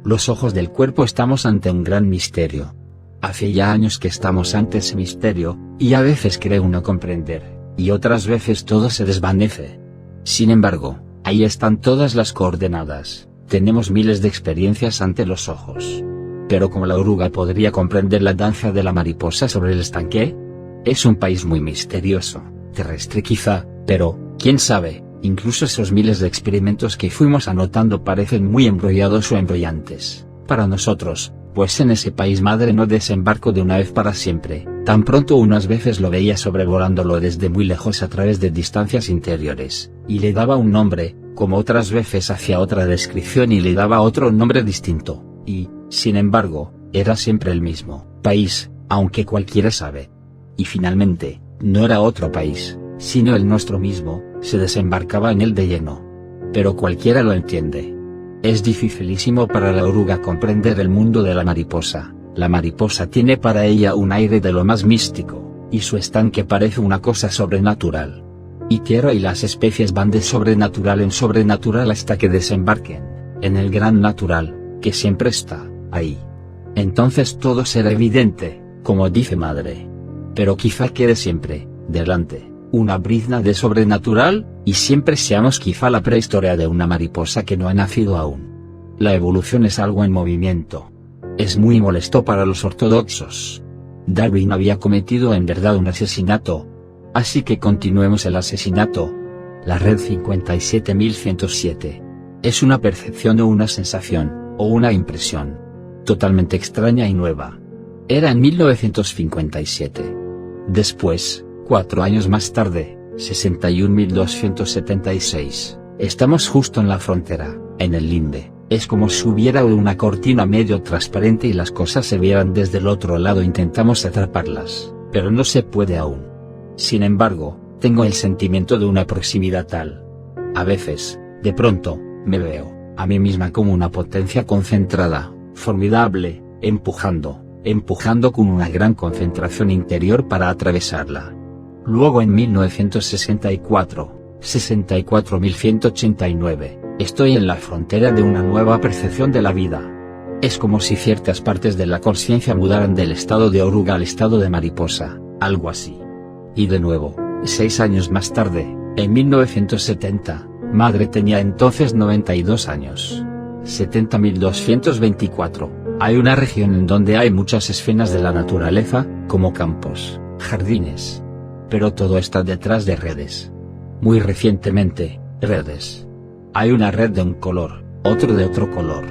Los ojos del cuerpo. Estamos ante un gran misterio. Hace ya años que estamos ante ese misterio, y a veces cree uno comprender, y otras veces todo se desvanece. Sin embargo, ahí están todas las coordenadas, tenemos miles de experiencias ante los ojos. Pero ¿cómo la oruga podría comprender la danza de la mariposa sobre el estanque? Es un país muy misterioso, terrestre quizá, pero, quién sabe, incluso esos miles de experimentos que fuimos anotando parecen muy embrollados o embrollantes, para nosotros, pues en ese país madre no desembarcó de una vez para siempre, tan pronto unas veces lo veía sobrevolándolo desde muy lejos a través de distancias interiores, y le daba un nombre, como otras veces hacía otra descripción y le daba otro nombre distinto, y, sin embargo, era siempre el mismo país, aunque cualquiera sabe. Y finalmente, no era otro país, sino el nuestro mismo, se desembarcaba en él de lleno. Pero cualquiera lo entiende. Es dificilísimo para la oruga comprender el mundo de la mariposa. La mariposa tiene para ella un aire de lo más místico, y su estanque parece una cosa sobrenatural. Y tierra y las especies van de sobrenatural en sobrenatural hasta que desembarquen en el gran natural, que siempre está ahí. Entonces todo será evidente, como dice madre. Pero quizá quede siempre, delante, una brizna de sobrenatural, y siempre seamos quizá la prehistoria de una mariposa que no ha nacido aún. La evolución es algo en movimiento. Es muy molesto para los ortodoxos. Darwin había cometido en verdad un asesinato. Así que continuemos el asesinato. La red 57107. Es una percepción o una sensación, o una impresión. Totalmente extraña y nueva. Era en 1957. Después, 4 años más tarde, 61.276, estamos justo en la frontera, en el limbe. Es como si hubiera una cortina medio transparente y las cosas se vieran desde el otro lado. Intentamos atraparlas, pero no se puede aún. Sin embargo, tengo el sentimiento de una proximidad tal. A veces, de pronto, me veo a mí misma como una potencia concentrada, formidable, empujando con una gran concentración interior para atravesarla. Luego en 1964, 64.189, estoy en la frontera de una nueva percepción de la vida. Es como si ciertas partes de la conciencia mudaran del estado de oruga al estado de mariposa, algo así. Y de nuevo, 6 años más tarde, en 1970, madre tenía entonces 92 años. 70.224, hay una región en donde hay muchas escenas de la naturaleza, como campos, jardines. Pero todo está detrás de redes. Muy recientemente, redes. Hay una red de un color, otro de otro color.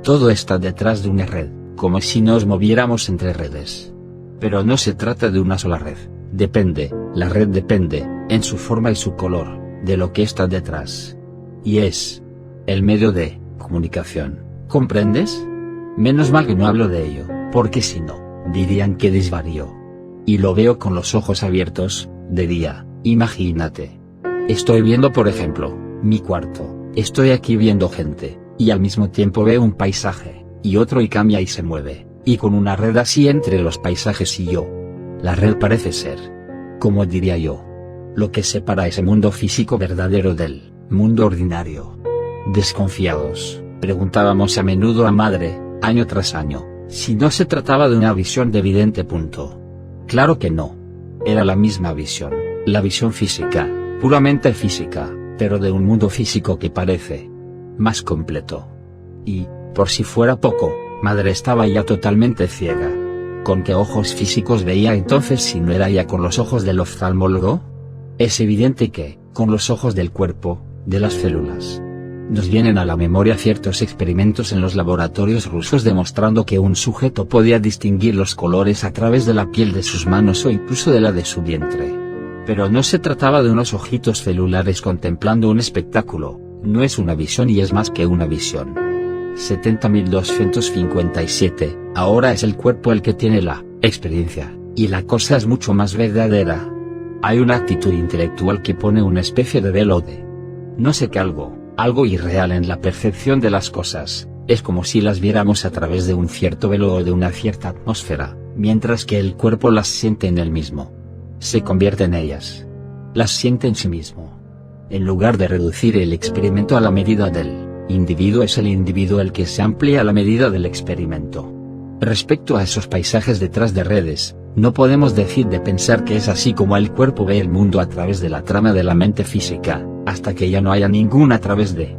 Todo está detrás de una red, como si nos moviéramos entre redes. Pero no se trata de una sola red, la red depende, en su forma y su color, de lo que está detrás. Y es el medio de comunicación, ¿comprendes? Menos mal que no hablo de ello, porque si no, dirían que desvarío. Y lo veo con los ojos abiertos, de día, imagínate. Estoy viendo por ejemplo, mi cuarto, estoy aquí viendo gente, y al mismo tiempo veo un paisaje, y otro y cambia y se mueve, y con una red así entre los paisajes y yo. La red parece ser, como diría yo, lo que separa ese mundo físico verdadero del mundo ordinario. Desconfiados, preguntábamos a menudo a madre, año tras año, si no se trataba de una visión de evidente punto. Claro que no. Era la misma visión, la visión física, puramente física, pero de un mundo físico que parece más completo. Y, por si fuera poco, madre estaba ya totalmente ciega. ¿Con qué ojos físicos veía entonces si no era ya con los ojos del oftalmólogo? Es evidente que, con los ojos del cuerpo, de las células. Nos vienen a la memoria ciertos experimentos en los laboratorios rusos demostrando que un sujeto podía distinguir los colores a través de la piel de sus manos o incluso de la de su vientre. Pero no se trataba de unos ojitos celulares contemplando un espectáculo, no es una visión y es más que una visión. 70.257, ahora es el cuerpo el que tiene la experiencia, y la cosa es mucho más verdadera. Hay una actitud intelectual que pone una especie de velo de no sé qué algo irreal en la percepción de las cosas, es como si las viéramos a través de un cierto velo o de una cierta atmósfera, mientras que el cuerpo las siente en él mismo. Se convierte en ellas. Las siente en sí mismo. En lugar de reducir el experimento a la medida del Individuo es el individuo el que se amplía a la medida del experimento. Respecto a esos paisajes detrás de redes, no podemos decir de pensar que es así como el cuerpo ve el mundo a través de la trama de la mente física, hasta que ya no haya ninguna a través de.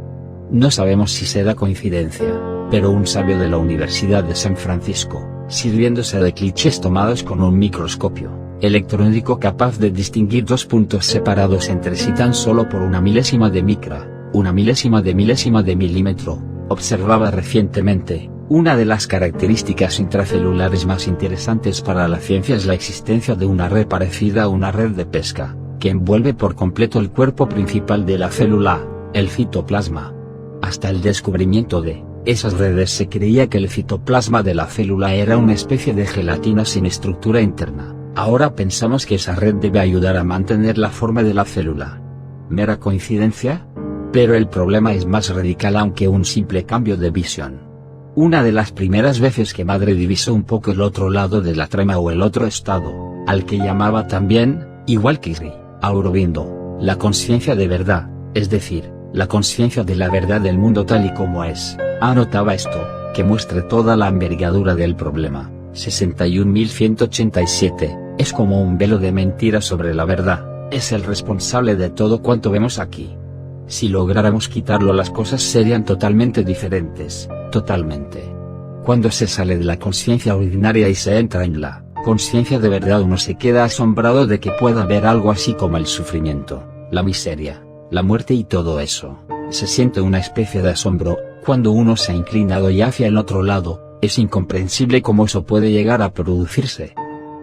No sabemos si será coincidencia, pero un sabio de la Universidad de San Francisco, sirviéndose de clichés tomados con un microscopio electrónico capaz de distinguir dos puntos separados entre sí tan solo por una milésima de micra, una milésima de milímetro, observaba recientemente: una de las características intracelulares más interesantes para la ciencia es la existencia de una red parecida a una red de pesca, que envuelve por completo el cuerpo principal de la célula, el citoplasma. Hasta el descubrimiento de esas redes se creía que el citoplasma de la célula era una especie de gelatina sin estructura interna. Ahora pensamos que esa red debe ayudar a mantener la forma de la célula. ¿Mera coincidencia? Pero el problema es más radical aunque un simple cambio de visión. Una de las primeras veces que Madre divisó un poco el otro lado de la trama o el otro estado, al que llamaba también, igual que Sri Aurobindo, la conciencia de verdad, es decir, la conciencia de la verdad del mundo tal y como es, anotaba esto, que muestre toda la envergadura del problema. 61.187, es como un velo de mentira sobre la verdad, es el responsable de todo cuanto vemos aquí. Si lográramos quitarlo las cosas serían totalmente diferentes, totalmente. Cuando se sale de la conciencia ordinaria y se entra en la conciencia de verdad, uno se queda asombrado de que pueda haber algo así como el sufrimiento, la miseria, la muerte y todo eso. Se siente una especie de asombro, cuando uno se ha inclinado ya hacia el otro lado. Es incomprensible cómo eso puede llegar a producirse.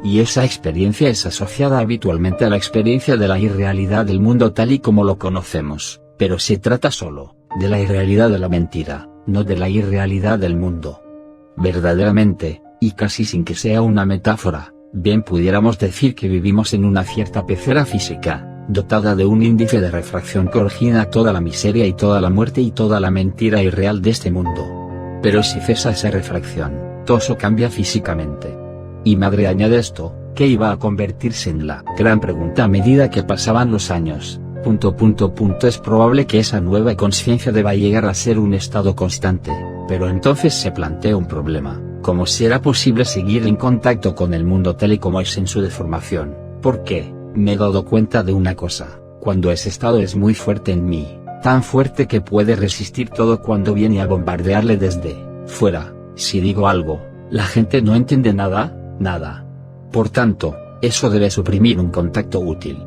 Y esa experiencia es asociada habitualmente a la experiencia de la irrealidad del mundo tal y como lo conocemos, pero se trata solo de la irrealidad de la mentira, no de la irrealidad del mundo. Verdaderamente, y casi sin que sea una metáfora, bien pudiéramos decir que vivimos en una cierta pecera física, dotada de un índice de refracción que origina toda la miseria y toda la muerte y toda la mentira irreal de este mundo. Pero si cesa esa refracción, todo cambia físicamente. Y Madre añade esto, que iba a convertirse en la gran pregunta a medida que pasaban los años. Es probable que esa nueva conciencia deba llegar a ser un estado constante, pero entonces se plantea un problema: ¿cómo será posible seguir en contacto con el mundo tal y como es en su deformación? Porque, me he dado cuenta de una cosa, cuando ese estado es muy fuerte en mí, tan fuerte que puede resistir todo cuando viene a bombardearle desde fuera, si digo algo, la gente no entiende nada, nada. Por tanto, eso debe suprimir un contacto útil.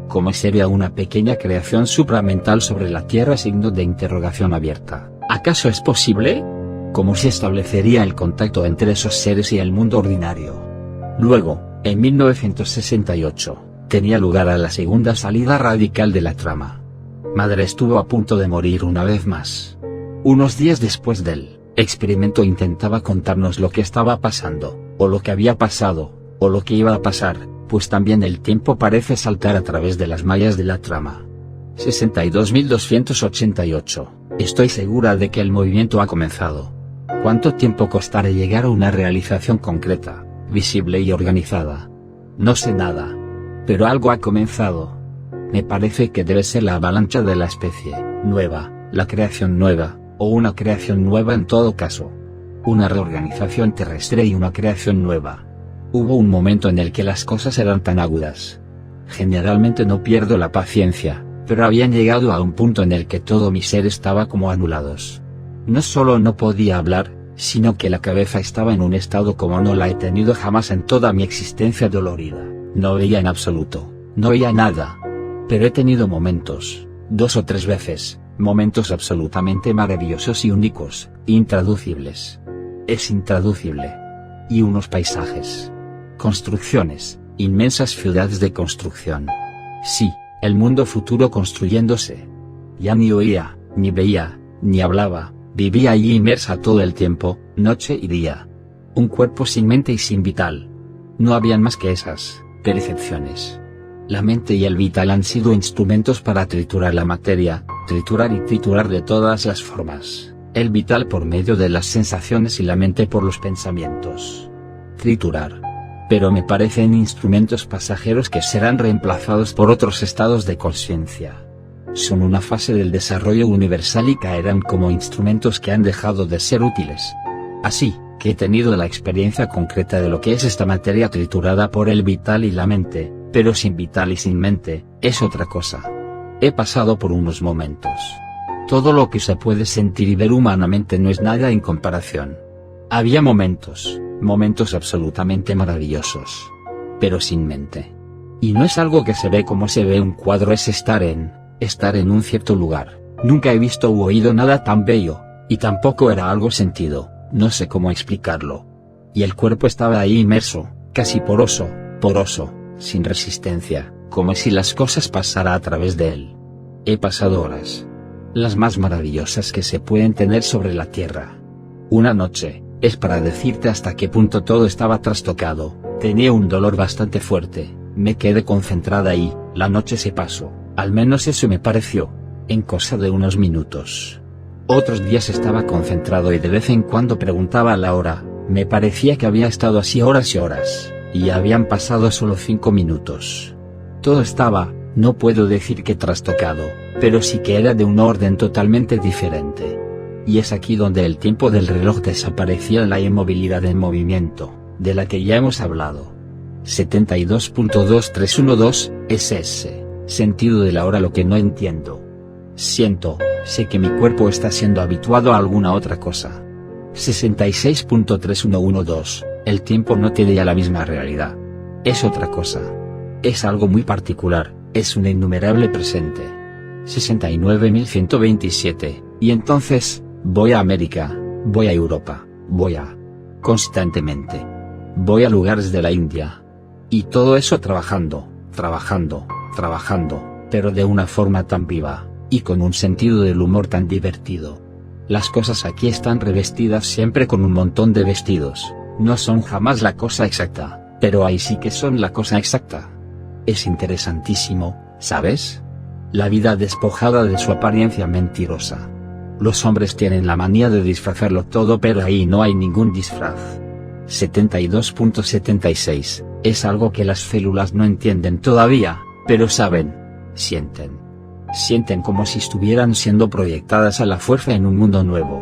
¿Cómo sería una pequeña creación supramental sobre la Tierra? Signo de interrogación abierta. ¿Acaso es posible? ¿Cómo se establecería el contacto entre esos seres y el mundo ordinario? Luego, en 1968, tenía lugar la segunda salida radical de la trama. Madre estuvo a punto de morir una vez más. Unos días después del experimento intentaba contarnos lo que estaba pasando, o lo que había pasado, o lo que iba a pasar, pues también el tiempo parece saltar a través de las mallas de la trama. 62.288. Estoy segura de que el movimiento ha comenzado. ¿Cuánto tiempo costará llegar a una realización concreta, visible y organizada? No sé nada. Pero algo ha comenzado. Me parece que debe ser la avalancha de la especie nueva, la creación nueva, o una creación nueva en todo caso. Una reorganización terrestre y una creación nueva. Hubo un momento en el que las cosas eran tan agudas. Generalmente no pierdo la paciencia, pero habían llegado a un punto en el que todo mi ser estaba como anulados. No solo no podía hablar, sino que la cabeza estaba en un estado como no la he tenido jamás en toda mi existencia dolorida. No veía en absoluto, no veía nada. Pero he tenido momentos, 2 o 3 veces, momentos absolutamente maravillosos y únicos, intraducibles. Es intraducible. Y unos paisajes. Construcciones, inmensas ciudades de construcción. Sí, el mundo futuro construyéndose. Ya ni oía, ni veía, ni hablaba, vivía allí inmersa todo el tiempo, noche y día. Un cuerpo sin mente y sin vital. No habían más que esas percepciones. La mente y el vital han sido instrumentos para triturar la materia, triturar y triturar de todas las formas, el vital por medio de las sensaciones y la mente por los pensamientos. Triturar. Pero me parecen instrumentos pasajeros que serán reemplazados por otros estados de conciencia. son una fase del desarrollo universal y caerán como instrumentos que han dejado de ser útiles. Así, que he tenido la experiencia concreta de lo que es esta materia triturada por el vital y la mente, pero sin vital y sin mente, es otra cosa. He pasado por unos momentos. Todo lo que se puede sentir y ver humanamente no es nada en comparación. Había momentos absolutamente maravillosos. Pero sin mente. Y no es algo que se ve como se ve un cuadro, es estar en un cierto lugar. Nunca he visto u oído nada tan bello, y tampoco era algo sentido, no sé cómo explicarlo. Y el cuerpo estaba ahí inmerso, casi poroso, sin resistencia, como si las cosas pasaran a través de él. He pasado horas. Las más maravillosas que se pueden tener sobre la tierra. Una noche, es para decirte hasta qué punto todo estaba trastocado, tenía un dolor bastante fuerte, me quedé concentrada y, la noche se pasó, al menos eso me pareció, en cosa de unos minutos. Otros días estaba concentrado y de vez en cuando preguntaba la hora, me parecía que había estado así horas y horas, y habían pasado solo 5 minutos. Todo estaba, no puedo decir que trastocado, pero sí que era de un orden totalmente diferente. Y es aquí donde el tiempo del reloj desaparecía en la inmovilidad en movimiento, de la que ya hemos hablado. 72.2312, es ese sentido de la hora lo que no entiendo. Sé que mi cuerpo está siendo habituado a alguna otra cosa. 66.3112, el tiempo no tiene ya la misma realidad. Es otra cosa. Es algo muy particular, es un innumerable presente. 69.127, y entonces, voy a América, voy a Europa, constantemente. Voy a lugares de la India. Y todo eso trabajando, pero de una forma tan viva, y con un sentido del humor tan divertido. Las cosas aquí están revestidas siempre con un montón de vestidos, no son jamás la cosa exacta, pero ahí sí que son la cosa exacta. Es interesantísimo, ¿sabes? La vida despojada de su apariencia mentirosa. Los hombres tienen la manía de disfrazarlo todo, pero ahí no hay ningún disfraz. 72.76, es algo que las células no entienden todavía, pero saben, sienten como si estuvieran siendo proyectadas a la fuerza en un mundo nuevo.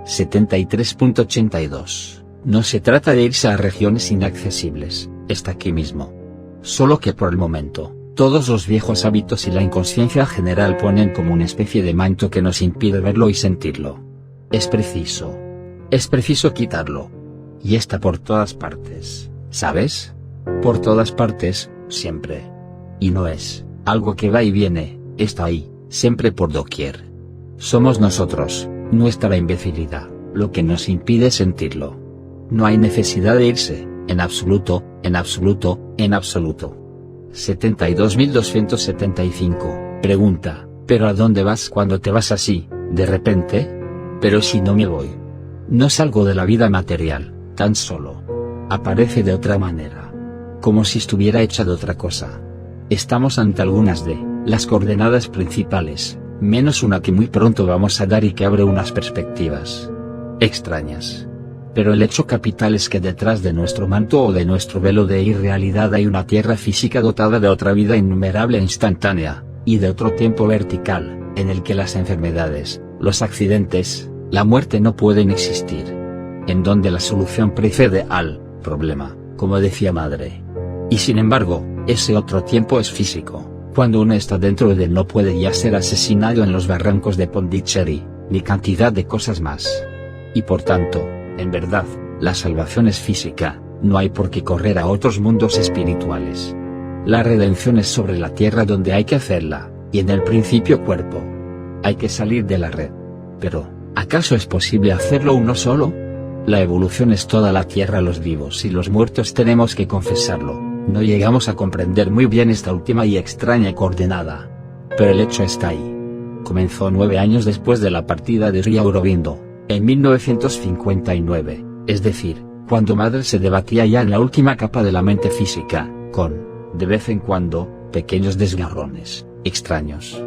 73.82, no se trata de irse a regiones inaccesibles, está aquí mismo. Solo que por el momento, todos los viejos hábitos y la inconsciencia general ponen como una especie de manto que nos impide verlo y sentirlo. Es preciso quitarlo. Y está por todas partes, ¿sabes? Por todas partes, siempre. Y no es algo que va y viene, está ahí, siempre por doquier. Somos nosotros, nuestra imbecilidad, lo que nos impide sentirlo. No hay necesidad de irse, en absoluto. 72.275, pregunta, ¿pero a dónde vas cuando te vas así, de repente? Pero si no me voy. No salgo de la vida material, tan solo. Aparece de otra manera. Como si estuviera hecha de otra cosa. Estamos ante algunas de las coordenadas principales, menos una que muy pronto vamos a dar y que abre unas perspectivas extrañas. Pero el hecho capital es que detrás de nuestro manto o de nuestro velo de irrealidad hay una tierra física dotada de otra vida innumerable e instantánea, y de otro tiempo vertical, en el que las enfermedades, los accidentes, la muerte no pueden existir. En donde la solución precede al problema, como decía madre. Y sin embargo, ese otro tiempo es físico. Cuando uno está dentro de él no puede ya ser asesinado en los barrancos de Pondicherry, ni cantidad de cosas más. Y por tanto, en verdad, la salvación es física, no hay por qué correr a otros mundos espirituales. La redención es sobre la tierra donde hay que hacerla, y en el principio cuerpo. Hay que salir de la red. Pero, ¿acaso es posible hacerlo uno solo? La evolución es toda la tierra, los vivos y los muertos tenemos que confesarlo. No llegamos a comprender muy bien esta última y extraña coordenada. Pero el hecho está ahí. Comenzó 9 años después de la partida de Sri Aurobindo, en 1959, es decir, cuando madre se debatía ya en la última capa de la mente física, con, de vez en cuando, pequeños desgarrones, extraños.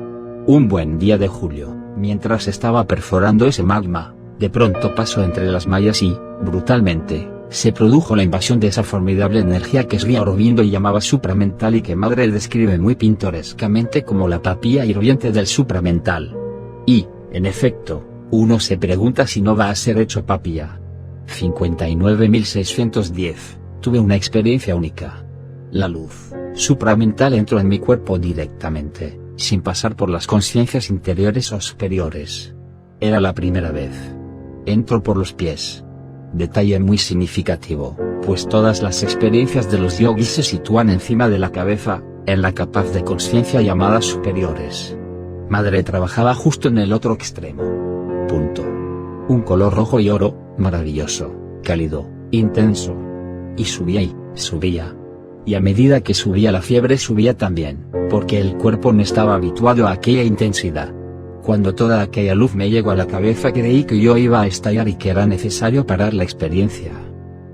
Un buen día de julio, mientras estaba perforando ese magma, de pronto pasó entre las mallas y, brutalmente, se produjo la invasión de esa formidable energía que Sri Aurobindo llamaba supramental y que Madre describe muy pintorescamente como la papilla hirviente del supramental. Y, en efecto, uno se pregunta si no va a ser hecho papilla. 59.610, tuve una experiencia única. La luz supramental entró en mi cuerpo directamente, sin pasar por las conciencias interiores o superiores. Era la primera vez. Entró por los pies. Detalle muy significativo, pues todas las experiencias de los yogis se sitúan encima de la cabeza, en la capa de conciencia llamada superiores. Madre trabajaba justo en el otro extremo. Punto. Un color rojo y oro, maravilloso, cálido, intenso. Y subía y subía. Y a medida que subía la fiebre subía también, porque el cuerpo no estaba habituado a aquella intensidad. Cuando toda aquella luz me llegó a la cabeza creí que yo iba a estallar y que era necesario parar la experiencia.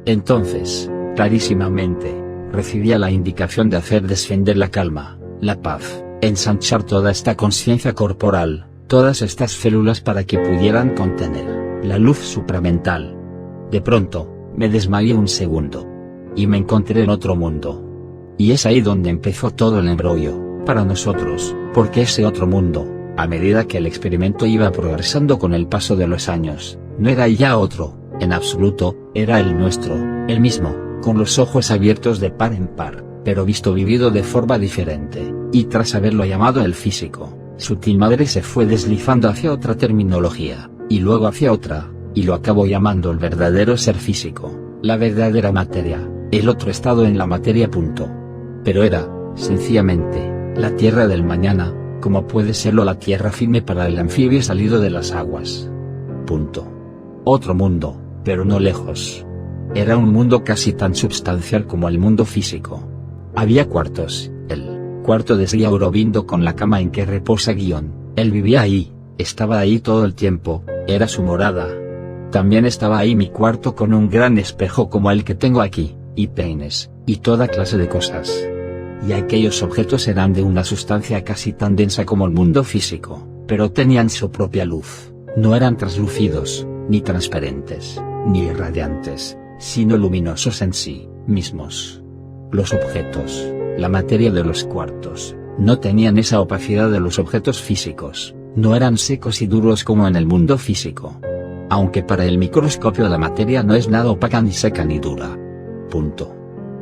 Entonces, clarísimamente, recibía la indicación de hacer descender la calma, la paz, ensanchar toda esta conciencia corporal, todas estas células para que pudieran contener la luz supramental. De pronto, me desmayé un segundo. Y me encontré en otro mundo. Y es ahí donde empezó todo el embrollo, para nosotros, porque ese otro mundo, a medida que el experimento iba progresando con el paso de los años, no era ya otro, en absoluto, era el nuestro, el mismo, con los ojos abiertos de par en par, pero vivido de forma diferente, y tras haberlo llamado el físico, sutil Madre se fue deslizando hacia otra terminología, y luego hacia otra, y lo acabó llamando el verdadero ser físico, la verdadera materia, el otro estado en la materia. Pero era, sencillamente, la tierra del mañana, como puede serlo la tierra firme para el anfibio salido de las aguas. Otro mundo, pero no lejos. Era un mundo casi tan substancial como el mundo físico. Había cuartos, el cuarto de Sri Aurobindo con la cama en que reposa Guión, él vivía ahí, estaba ahí todo el tiempo, era su morada. También estaba ahí mi cuarto con un gran espejo como el que tengo aquí, y peines, y toda clase de cosas. Y aquellos objetos eran de una sustancia casi tan densa como el mundo físico, pero tenían su propia luz, no eran translúcidos, ni transparentes, ni irradiantes, sino luminosos en sí mismos. Los objetos, la materia de los cuartos, no tenían esa opacidad de los objetos físicos, no eran secos y duros como en el mundo físico. Aunque para el microscopio la materia no es nada opaca ni seca ni dura.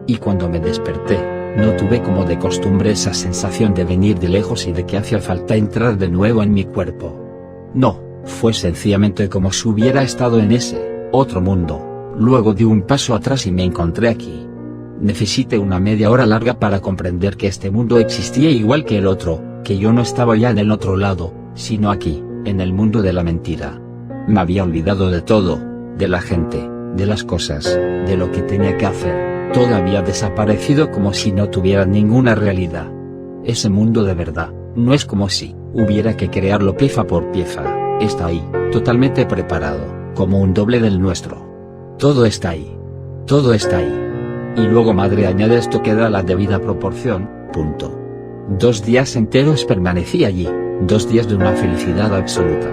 Y cuando me desperté, no tuve como de costumbre esa sensación de venir de lejos y de que hacía falta entrar de nuevo en mi cuerpo. No, fue sencillamente como si hubiera estado en ese otro mundo, luego di un paso atrás y me encontré aquí. Necesité una media hora larga para comprender que este mundo existía igual que el otro, que yo no estaba ya en el otro lado, sino aquí, en el mundo de la mentira. Me había olvidado de todo, de la gente, de las cosas, de lo que tenía que hacer, todo había desaparecido como si no tuviera ninguna realidad. Ese mundo de verdad, no es como si hubiera que crearlo pieza por pieza, está ahí, totalmente preparado, como un doble del nuestro. Todo está ahí. Todo está ahí. Y luego Madre añade esto que da la debida proporción. 2 días enteros permanecí allí, 2 días de una felicidad absoluta.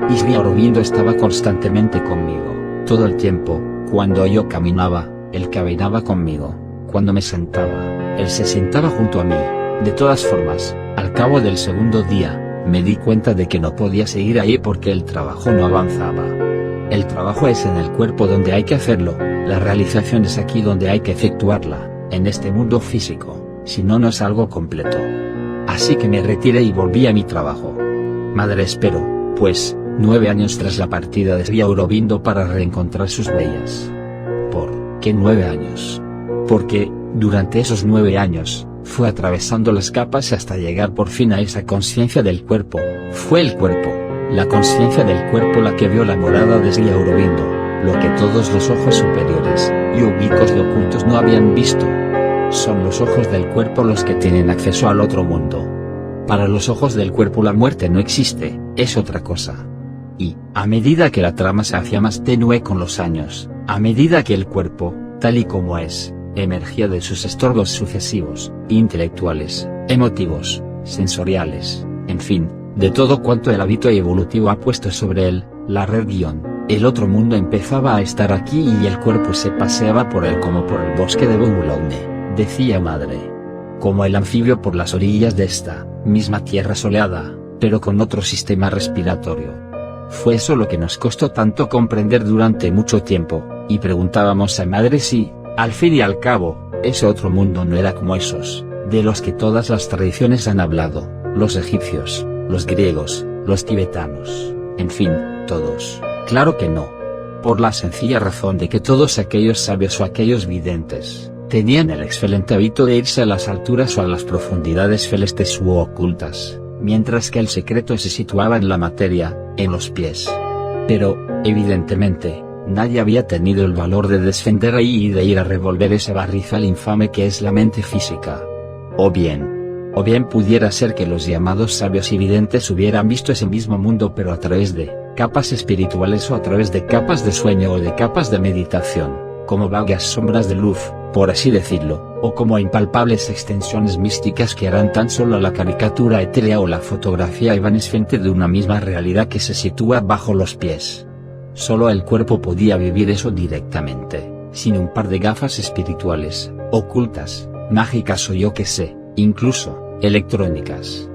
Y Sri Aurobindo estaba constantemente conmigo, todo el tiempo, cuando yo caminaba, él caminaba conmigo, cuando me sentaba, él se sentaba junto a mí. De todas formas, al cabo del segundo día, me di cuenta de que no podía seguir ahí porque el trabajo no avanzaba. El trabajo es en el cuerpo donde hay que hacerlo, la realización es aquí donde hay que efectuarla, en este mundo físico, si no no es algo completo. Así que me retiré y volví a mi trabajo. Madre esperó, pues, 9 años tras la partida de Sri Aurobindo para reencontrar sus huellas. ¿Por qué 9 años? Porque, durante esos 9 años, fue atravesando las capas hasta llegar por fin a esa conciencia del cuerpo. Fue el cuerpo, la conciencia del cuerpo la que vio la morada de Sri Aurobindo, lo que todos los ojos superiores, y oblicuos y ocultos no habían visto. Son los ojos del cuerpo los que tienen acceso al otro mundo. Para los ojos del cuerpo la muerte no existe, es otra cosa. Y, a medida que la trama se hacía más tenue con los años, a medida que el cuerpo, tal y como es, emergía de sus estorbos sucesivos, intelectuales, emotivos, sensoriales, en fin, de todo cuanto el hábito evolutivo ha puesto sobre él, la red El otro mundo empezaba a estar aquí y el cuerpo se paseaba por él como por el bosque de Boulogne, decía madre. Como el anfibio por las orillas de esta misma tierra soleada, pero con otro sistema respiratorio. Fue eso lo que nos costó tanto comprender durante mucho tiempo, y preguntábamos a madre si, al fin y al cabo, ese otro mundo no era como esos, de los que todas las tradiciones han hablado, los egipcios, los griegos, los tibetanos, en fin, todos. Claro que no. Por la sencilla razón de que todos aquellos sabios o aquellos videntes, tenían el excelente hábito de irse a las alturas o a las profundidades celestes u ocultas, mientras que el secreto se situaba en la materia, en los pies. Pero, evidentemente, nadie había tenido el valor de descender ahí y de ir a revolver ese barrizal infame que es la mente física. O bien pudiera ser que los llamados sabios y videntes hubieran visto ese mismo mundo pero a través de capas espirituales o a través de capas de sueño o de capas de meditación, como vagas sombras de luz, por así decirlo, o como impalpables extensiones místicas que harán tan solo la caricatura etérea o la fotografía evanescente de una misma realidad que se sitúa bajo los pies. Solo el cuerpo podía vivir eso directamente, sin un par de gafas espirituales, ocultas, mágicas o yo que sé, incluso, electrónicas.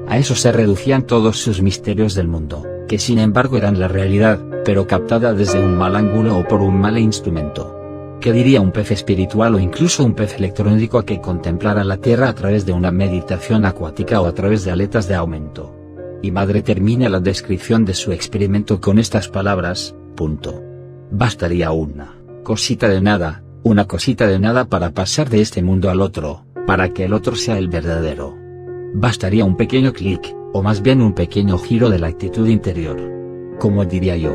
A eso se reducían todos sus misterios del mundo, que sin embargo eran la realidad, pero captada desde un mal ángulo o por un mal instrumento. ¿Qué diría un pez espiritual o incluso un pez electrónico que contemplara la Tierra a través de una meditación acuática o a través de aletas de aumento? Y madre termina la descripción de su experimento con estas palabras, punto. Bastaría una cosita de nada para pasar de este mundo al otro, para que el otro sea el verdadero. Bastaría un pequeño clic, o más bien un pequeño giro de la actitud interior. Como diría yo,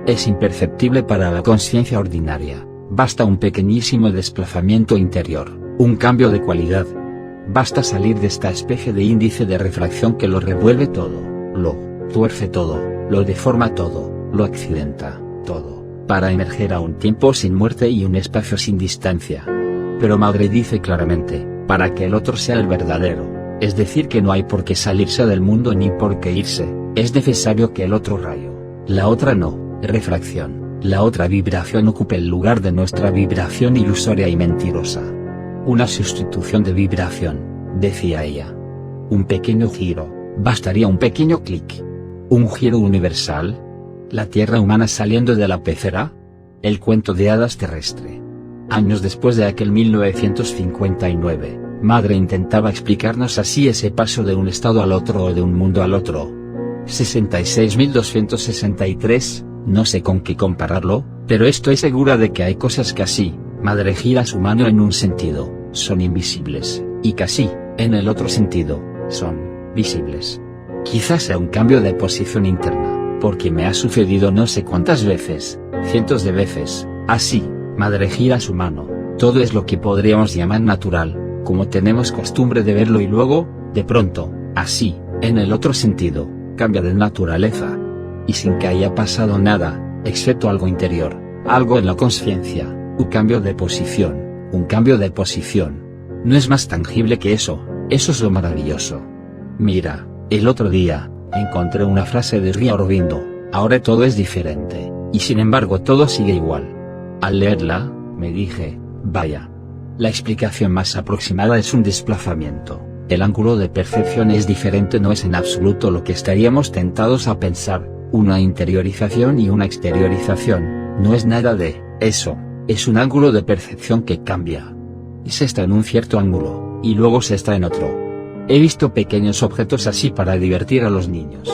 es imperceptible para la conciencia ordinaria, basta un pequeñísimo desplazamiento interior, un cambio de cualidad. Basta salir de esta especie de índice de refracción que lo revuelve todo, lo tuerce todo, lo deforma todo, lo accidenta todo, para emerger a un tiempo sin muerte y un espacio sin distancia. Pero madre dice claramente, para que el otro sea el verdadero, es decir que no hay por qué salirse del mundo ni por qué irse, es necesario que el otro rayo, la otra refracción, la otra vibración ocupe el lugar de nuestra vibración ilusoria y mentirosa. Una sustitución de vibración, decía ella. Un pequeño giro, bastaría un pequeño clic. Un giro universal. La tierra humana saliendo de la pecera. El cuento de hadas terrestre. Años después de aquel 1959, madre intentaba explicarnos así ese paso de un estado al otro o de un mundo al otro. 66.263, no sé con qué compararlo, pero estoy segura de que hay cosas que así, madre gira su mano en un sentido, son invisibles, y casi, en el otro sentido, son visibles. Quizás sea un cambio de posición interna, porque me ha sucedido no sé cuántas veces, cientos de veces, así, madre gira su mano, todo es lo que podríamos llamar natural, como tenemos costumbre de verlo y luego, de pronto, así, en el otro sentido, cambia de naturaleza. Y sin que haya pasado nada, excepto algo interior, algo en la conciencia, un cambio de posición, un cambio de posición. No es más tangible que eso es lo maravilloso. Mira, el otro día, encontré una frase de Sri Aurobindo, ahora todo es diferente, y sin embargo todo sigue igual. Al leerla, me dije, vaya. La explicación más aproximada es un desplazamiento, el ángulo de percepción es diferente, no es en absoluto lo que estaríamos tentados a pensar, una interiorización y una exteriorización, no es nada de eso, es un ángulo de percepción que cambia. Se está en un cierto ángulo, y luego se está en otro. He visto pequeños objetos así para divertir a los niños.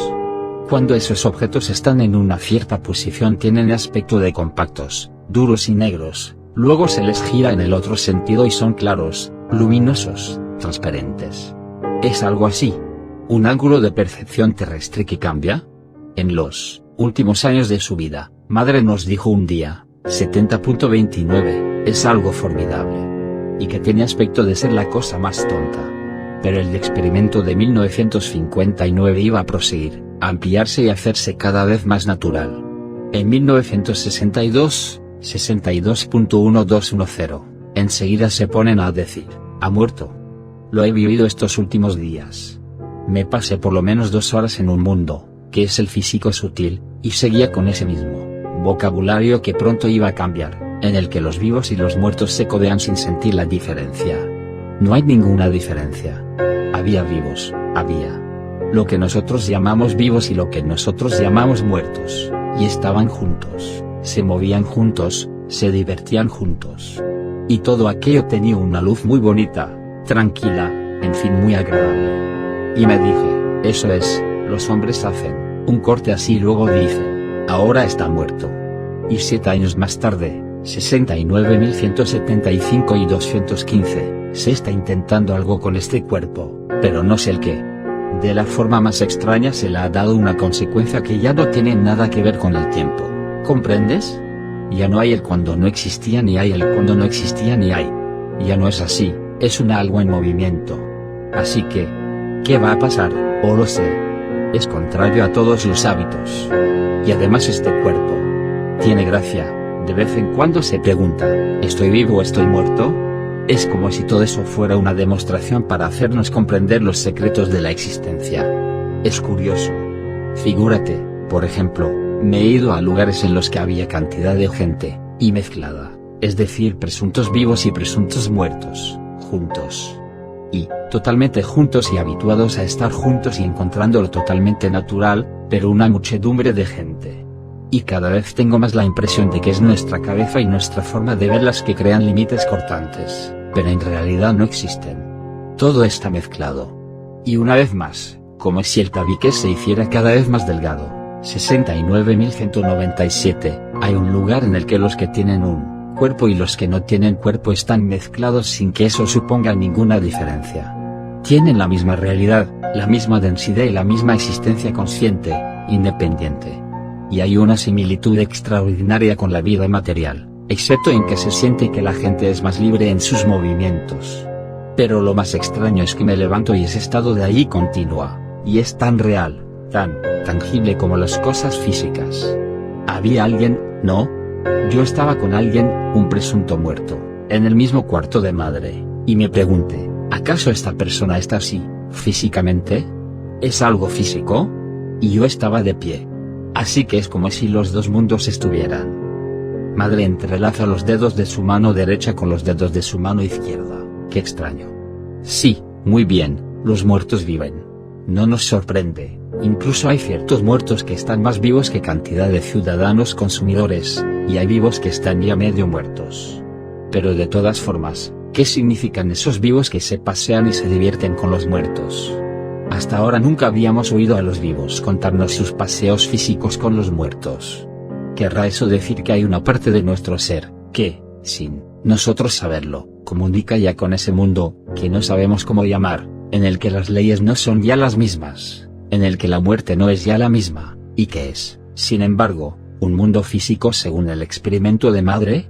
Cuando esos objetos están en una cierta posición tienen aspecto de compactos, duros y negros, luego se les gira en el otro sentido y son claros, luminosos, transparentes. Es algo así. Un ángulo de percepción terrestre que cambia. En los últimos años de su vida, madre nos dijo un día, 70.29, es algo formidable. Y que tiene aspecto de ser la cosa más tonta. Pero el experimento de 1959 iba a proseguir, a ampliarse y hacerse cada vez más natural. En 1962, 62.1210, enseguida se ponen a decir, ha muerto. Lo he vivido estos últimos días. Me pasé por lo menos 2 horas en un mundo, que es el físico sutil, y seguía con ese mismo vocabulario que pronto iba a cambiar, en el que los vivos y los muertos se codean sin sentir la diferencia. No hay ninguna diferencia. Había vivos, había lo que nosotros llamamos vivos y lo que nosotros llamamos muertos, y estaban juntos, se movían juntos, se divertían juntos. Y todo aquello tenía una luz muy bonita, tranquila, en fin muy agradable. Y me dije, eso es, los hombres hacen un corte así y luego dicen, ahora está muerto. Y 7 años más tarde, 69.175 y 215, se está intentando algo con este cuerpo, pero no sé el qué. De la forma más extraña se le ha dado una consecuencia que ya no tiene nada que ver con el tiempo, ¿comprendes? Ya no hay el cuando no existía ni hay el cuando no existía ni hay. Ya no es así, es un algo en movimiento. Así que, ¿qué va a pasar? O lo sé. Es contrario a todos los hábitos. Y además este cuerpo tiene gracia, de vez en cuando se pregunta, ¿estoy vivo o estoy muerto? Es como si todo eso fuera una demostración para hacernos comprender los secretos de la existencia. Es curioso. Figúrate, por ejemplo, me he ido a lugares en los que había cantidad de gente, y mezclada, es decir presuntos vivos y presuntos muertos, juntos. Y, totalmente juntos y habituados a estar juntos y encontrándolo totalmente natural, pero una muchedumbre de gente. Y cada vez tengo más la impresión de que es nuestra cabeza y nuestra forma de ver las que crean límites cortantes, pero en realidad no existen. Todo está mezclado. Y una vez más, como si el tabique se hiciera cada vez más delgado, 69.197, hay un lugar en el que los que tienen un cuerpo y los que no tienen cuerpo están mezclados sin que eso suponga ninguna diferencia. Tienen la misma realidad, la misma densidad y la misma existencia consciente, independiente. Y hay una similitud extraordinaria con la vida material, excepto en que se siente que la gente es más libre en sus movimientos. Pero lo más extraño es que me levanto y ese estado de ahí continúa, y es tan real, tan tangible como las cosas físicas. ¿Había alguien? No. Yo estaba con alguien, un presunto muerto, en el mismo cuarto de madre, y me pregunté, ¿acaso esta persona está así, físicamente? ¿Es algo físico? Y yo estaba de pie. Así que es como si los dos mundos estuvieran. Madre entrelaza los dedos de su mano derecha con los dedos de su mano izquierda. Qué extraño. Sí, muy bien, los muertos viven. No nos sorprende, incluso hay ciertos muertos que están más vivos que cantidad de ciudadanos consumidores, y hay vivos que están ya medio muertos. Pero de todas formas, ¿qué significan esos vivos que se pasean y se divierten con los muertos? Hasta ahora nunca habíamos oído a los vivos contarnos sus paseos físicos con los muertos. ¿Querrá eso decir que hay una parte de nuestro ser, que, sin nosotros saberlo, comunica ya con ese mundo, que no sabemos cómo llamar, en el que las leyes no son ya las mismas, en el que la muerte no es ya la misma, y que es, sin embargo, un mundo físico según el experimento de madre?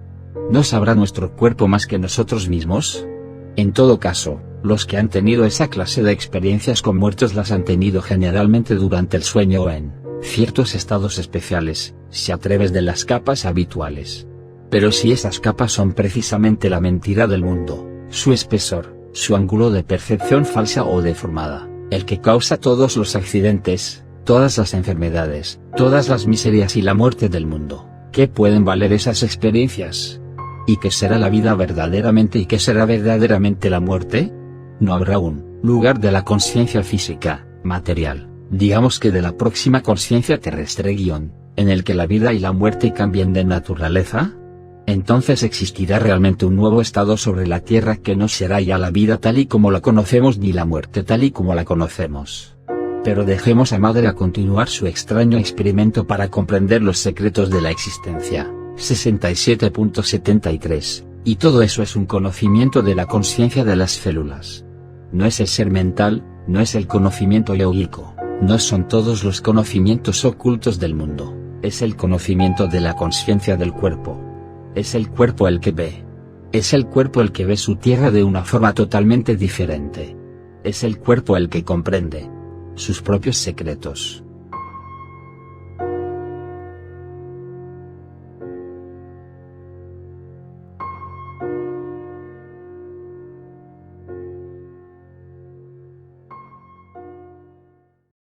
¿No sabrá nuestro cuerpo más que nosotros mismos? En todo caso, los que han tenido esa clase de experiencias con muertos las han tenido generalmente durante el sueño o en ciertos estados especiales, si atreves de las capas habituales. Pero si esas capas son precisamente la mentira del mundo, su espesor, su ángulo de percepción falsa o deformada, el que causa todos los accidentes, todas las enfermedades, todas las miserias y la muerte del mundo, ¿qué pueden valer esas experiencias? ¿Y qué será la vida verdaderamente y qué será verdaderamente la muerte? No habrá un lugar de la conciencia física, material, digamos que de la próxima conciencia terrestre en el que la vida y la muerte cambien de naturaleza. Entonces existirá realmente un nuevo estado sobre la Tierra que no será ya la vida tal y como la conocemos ni la muerte tal y como la conocemos. Pero dejemos a Madre a continuar su extraño experimento para comprender los secretos de la existencia. 67.73, y todo eso es un conocimiento de la conciencia de las células. No es el ser mental, no es el conocimiento yógico, no son todos los conocimientos ocultos del mundo, es el conocimiento de la conciencia del cuerpo. Es el cuerpo el que ve. Es el cuerpo el que ve su tierra de una forma totalmente diferente. Es el cuerpo el que comprende sus propios secretos.